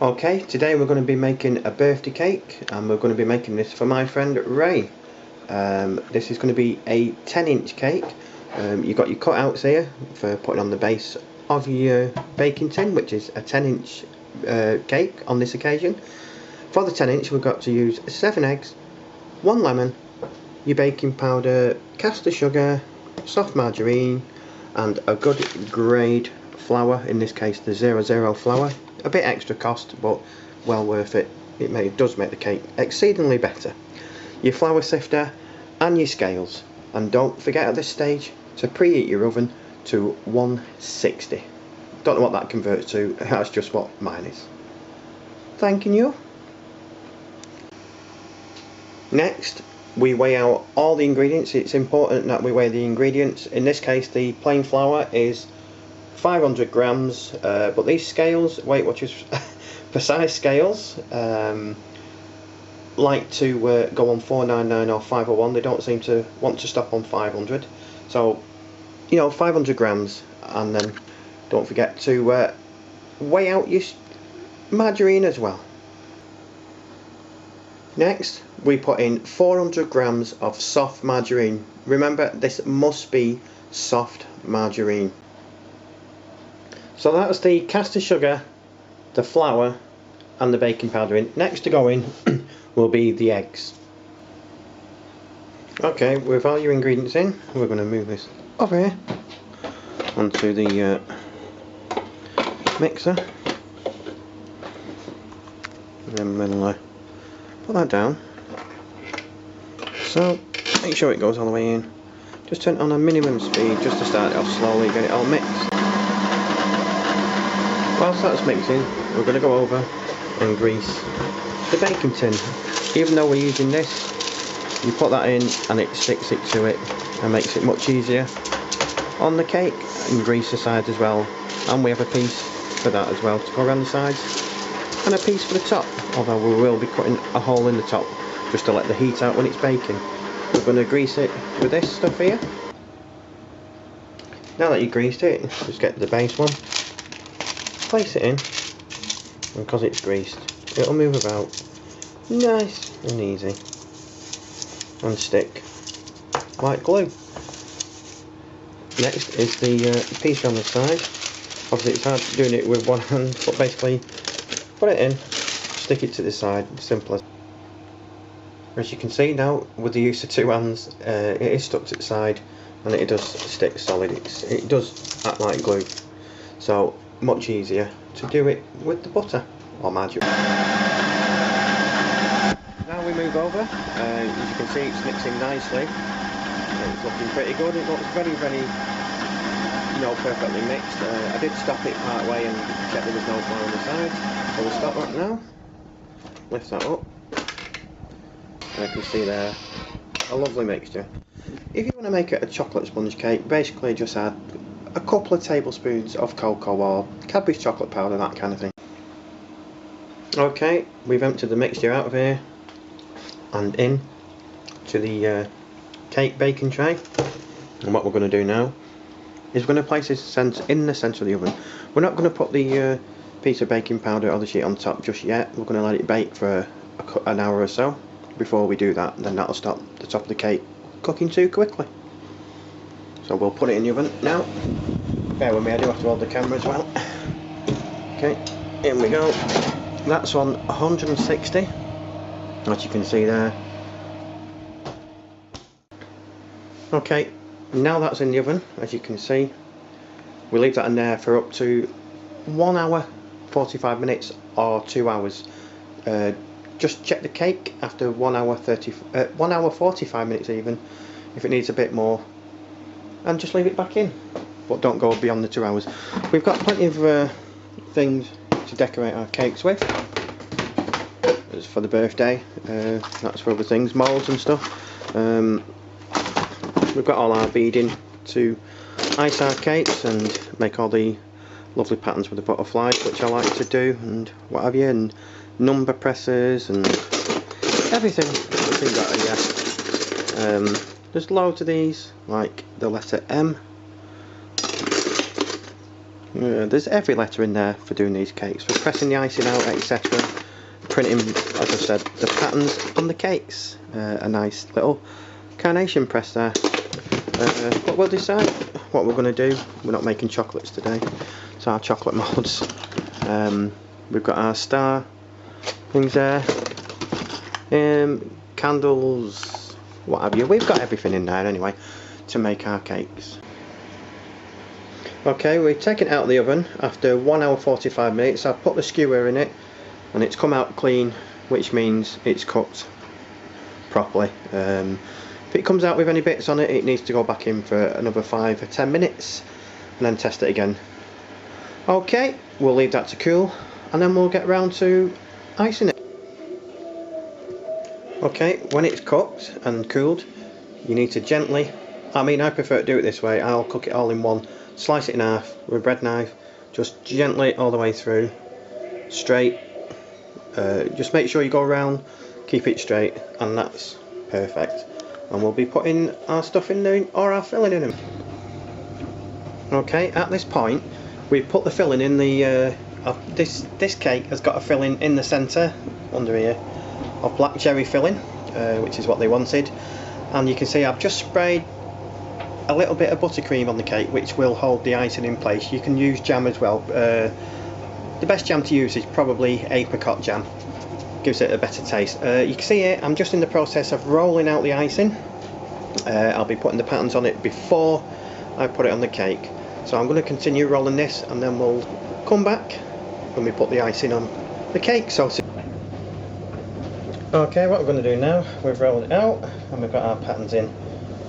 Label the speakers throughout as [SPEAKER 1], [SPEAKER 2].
[SPEAKER 1] Okay, today we're going to be making a birthday cake, and we're going to be making this for my friend Ray. This is going to be a 10-inch cake. You've got your cutouts here for putting on the base of your baking tin, which is a 10-inch cake on this occasion. For the 10-inch we've got to use 7 eggs, 1 lemon, your baking powder, caster sugar, soft margarine, and a good grade flour, in this case the 00 flour. A bit extra cost, but well worth it. It does make the cake exceedingly better. Your flour sifter and your scales, and don't forget at this stage to preheat your oven to 160. Don't know what that converts to, that's just what mine is. Thanking you. Next, we weigh out all the ingredients. It's important that we weigh the ingredients. In this case, the plain flour is 500 grams, but these scales, Weight Watchers precise scales, like to go on 499 or 501. They don't seem to want to stop on 500. So, 500 grams, and then don't forget to weigh out your margarine as well. Next, we put in 400 grams of soft margarine. Remember, this must be soft margarine. So that's the caster sugar, the flour, and the baking powder in. Next to go in will be the eggs. Okay, with all your ingredients in, we're going to move this over here onto the mixer. And then we'll put that down. So make sure it goes all the way in. Just turn it on a minimum speed just to start it off slowly, get it all mixed. Whilst that's mixing, we're going to go over and grease the baking tin. Even though we're using this, you put that in and it sticks it to it and makes it much easier on the cake, and grease the sides as well. And we have a piece for that as well to go around the sides, and a piece for the top, although we will be cutting a hole in the top just to let the heat out when it's baking. We're going to grease it with this stuff here. Now that you've greased it, just get the base one, place it in, and because it's greased it'll move about nice and easy and stick like glue. Next is the piece on the side. Obviously it's hard doing it with one hand, but basically put it in, stick it to the side, simple as you can see now. With the use of 2 hands, it is stuck to the side and it does stick solid. It does act like glue, so much easier to do it with the butter or margarine. Now we move over, as you can see it's mixing nicely, it's looking pretty good. It looks very perfectly mixed. I did stop it part way and check there was no flour on the sides, so we'll stop that now, lift that up, and I can see there a lovely mixture. If you want to make it a chocolate sponge cake, basically just add a couple of tablespoons of cocoa or Cadbury's chocolate powder, that kind of thing. Okay, we've emptied the mixture out of here and in to the cake baking tray, and what we're going to do now is we're going to place this in the centre of the oven. We're not going to put the piece of baking powder or the sheet on top just yet. We're going to let it bake for an hour or so before we do that, then that'll stop the top of the cake cooking too quickly. So we'll put it in the oven now. Bear with me, I do have to hold the camera as well. Okay, in we go. That's on 160, as you can see there. Okay, now that's in the oven, as you can see. We leave that in there for up to 1 hour 45 minutes or 2 hours. Just check the cake after 1 hour 45 minutes even, if it needs a bit more, and just leave it back in, but don't go beyond the 2 hours. We've got plenty of things to decorate our cakes with. It's for the birthday, that's for other things, moulds and stuff. We've got all our beading to ice our cakes and make all the lovely patterns with the butterflies, which I like to do, and what have you, and number presses and everything we've got here. There's loads of these, like the letter M. There's every letter in there for doing these cakes, for pressing the icing out, etc. Printing, as I said, the patterns on the cakes. A nice little carnation press there. But we'll decide what we're going to do. We're not making chocolates today, so our chocolate moulds. We've got our star things there, candles, what have you. We've got everything in there anyway to make our cakes. Okay, we've taken it out of the oven after 1 hour 45 minutes. I've put the skewer in it and it's come out clean, which means it's cooked properly. If it comes out with any bits on it, it needs to go back in for another 5 or 10 minutes and then test it again. Okay, we'll leave that to cool and then we'll get round to icing it. Okay, when it's cooked and cooled, you need to gently, I prefer to do it this way. I'll cook it all in one, slice it in half with a bread knife, just gently all the way through, straight. Just make sure you go around, keep it straight, and that's perfect. And we'll be putting our stuff in there, or our filling in them. Okay, at this point we've put the filling in the this cake has got a filling in the centre under here of black cherry filling, which is what they wanted. And you can see I've just sprayed a little bit of buttercream on the cake, which will hold the icing in place. You can use jam as well. The best jam to use is probably apricot jam, gives it a better taste. You can see here I'm just in the process of rolling out the icing. I'll be putting the patterns on it before I put it on the cake, so I'm going to continue rolling this and then we'll come back when we put the icing on the cake. So okay, what we're going to do now, we've rolled it out and we've got our patterns in.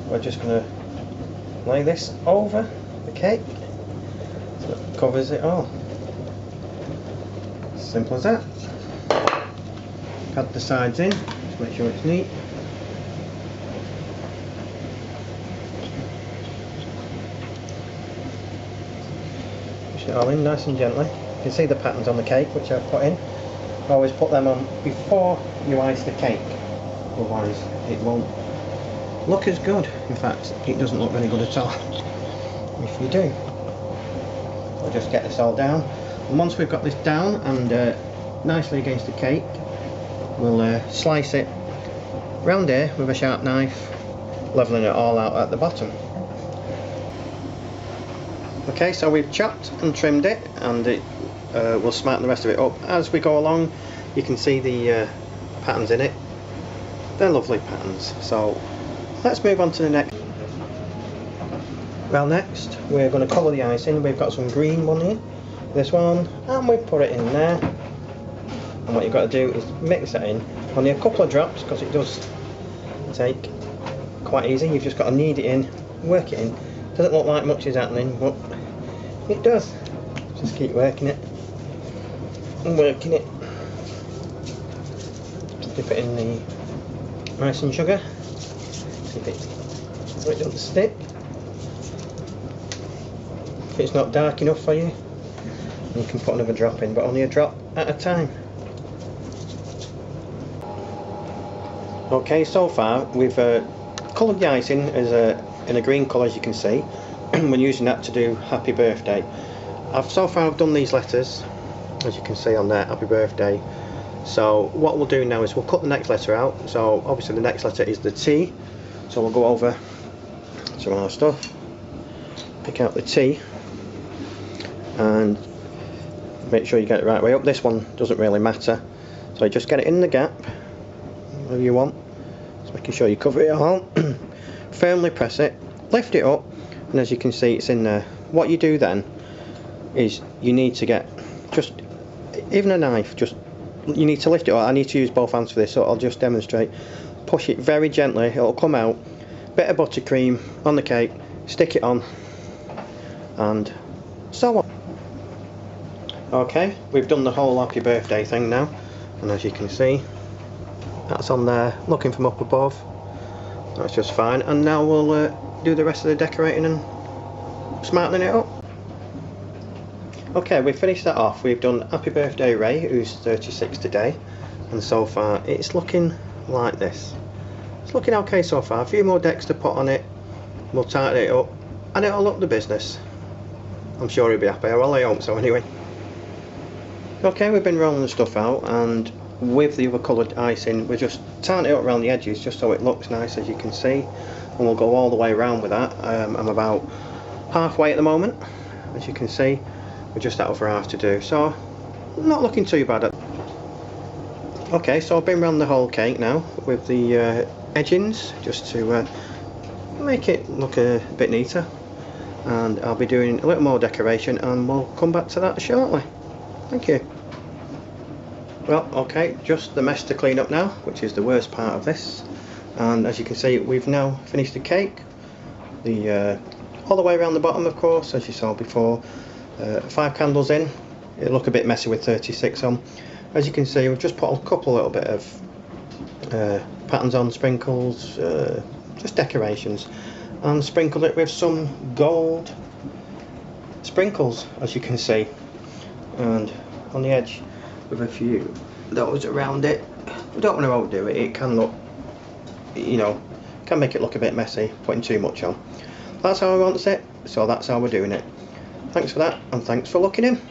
[SPEAKER 1] We're just going to lay this over the cake so it covers it all. Simple as that. Pad the sides in, just make sure it's neat. Push it all in nice and gently. You can see the patterns on the cake which I've put in. Always put them on before you ice the cake, otherwise it won't look as good. In fact, it doesn't look very good at all if you do. I'll just get this all down, and once we've got this down and nicely against the cake, we'll slice it round here with a sharp knife, levelling it all out at the bottom. Okay, so we've chopped and trimmed it, and we'll smarten the rest of it up as we go along. You can see the patterns in it. They're lovely patterns. So let's move on to the next. Well, next we're going to colour the icing. We've got some green one here, this one, and we put it in there. And what you've got to do is mix that in, only a couple of drops because it does take quite easy. You've just got to knead it in, work it in. Doesn't look like much is happening, but it does. Just keep working it and working it. Just dip it in the icing sugar, so it doesn't stick. If it's not dark enough for you, you can put another drop in, but only a drop at a time. Okay, so far we've coloured the icing as in a green colour, as you can see. We're using that to do happy birthday. So far I've done these letters, as you can see on there, happy birthday. So what we'll do now is we'll cut the next letter out. So obviously the next letter is the T, so we'll go over some of our stuff, pick out the T and make sure you get it right way up. This one doesn't really matter, so you just get it in the gap wherever you want, just making sure you cover it all. Firmly press it, lift it up, and as you can see it's in there. What you do then is you need to get just even a knife, just you need to lift it up. I need to use both hands for this, so I'll just demonstrate. Push it very gently, it'll come out. Bit of buttercream on the cake, stick it on, and so on. Okay, we've done the whole happy birthday thing now, and as you can see that's on there looking from up above. That's just fine, and now we'll do the rest of the decorating and smartening it up. Okay, we've finished that off. We've done happy birthday Ray, who's 36 today, and so far it's looking like this. It's looking okay so far. A few more decks to put on it, we'll tighten it up and it'll look the business. I'm sure he'll be happy. Well, I hope so anyway. Okay, we've been rolling the stuff out, and with the other coloured icing we're just tying it up around the edges just so it looks nice, as you can see, and we'll go all the way around with that. I'm about halfway at the moment, as you can see. We're just that other half to do, so not looking too bad. Okay, so I've been around the whole cake now with the edgings just to make it look a bit neater, and I'll be doing a little more decoration and we'll come back to that shortly. Thank you. Well, okay, just the mess to clean up now, which is the worst part of this. And as you can see, we've now finished the cake. All the way around the bottom, of course, as you saw before. 5 candles in. It'll look a bit messy with 36 on. As you can see, we've just put a couple little bit of patterns on, sprinkles, just decorations, and sprinkled it with some gold sprinkles, as you can see, and on the edge with a few those around it. We don't want to overdo it. It can look, you know, can make it look a bit messy putting too much on. That's how I want it, so that's how we're doing it. Thanks for that, and thanks for looking in.